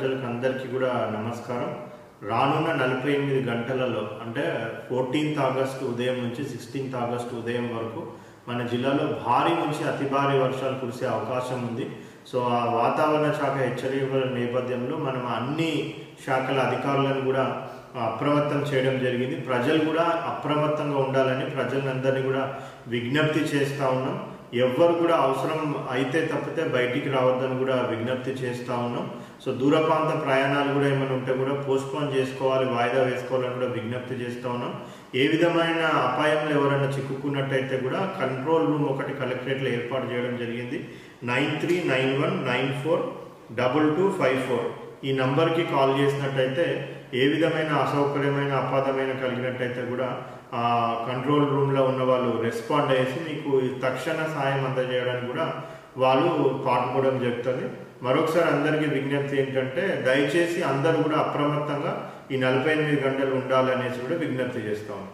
ప్రజలకు అందరికీ కూడా నమస్కారం. రానున్న 48 గంటలలో అంటే 14th ఆగస్టు ఉదయం నుంచి 16th ఆగస్టు ఉదయం వరకు మన జిల్లాలో భారీ నుంచి అతి భారీ వర్షాలు కురిసే అవకాశం ఉంది. సో ఆ వాతావరణ శాఖ హెచ్చరికల నేపథ్యంలో మనం అన్ని శాఖల అధికారులను కూడా అప్రమత్తం చేయడం జరిగింది. ప్రజలు కూడా అప్రమత్తంగా ఉండాలని ప్రజలందరినీ కూడా విజ్ఞప్తి చేస్తూ ఉన్నాం. ఎవ్వరు కూడా అవసరం అయితే తప్పితే బయటికి రావద్దని కూడా విజ్ఞప్తి చేస్తూ ఉన్నాం. సో దూర ప్రాంత ప్రయాణాలు కూడా ఏమైనా ఉంటే కూడా పోస్ట్పోన్ చేసుకోవాలి, వాయిదా వేసుకోవాలని కూడా విజ్ఞప్తి చేస్తూ ఉన్నాం. ఏ విధమైన అపాయంలో ఎవరైనా చిక్కుకున్నట్టయితే కూడా కంట్రోల్ రూమ్ ఒకటి కలెక్టరేట్లో ఏర్పాటు చేయడం జరిగింది. 9391942254 ఈ నంబర్కి కాల్ చేసినట్టయితే ఏ విధమైన అసౌకర్యమైన అపాధమైన కలిగినట్టయితే కూడా ఆ కంట్రోల్ రూమ్లో ఉన్న వాళ్ళు రెస్పాండ్ అయ్యేసి మీకు తక్షణ సాయం అందజేయడానికి కూడా వాళ్ళు పాటుపడడం జరుగుతుంది. మరొకసారి అందరికీ విజ్ఞప్తి ఏంటంటే దయచేసి అందరూ కూడా అప్రమత్తంగా ఈ 48 గంటలు ఉండాలనేసి కూడా విజ్ఞప్తి చేస్తాము.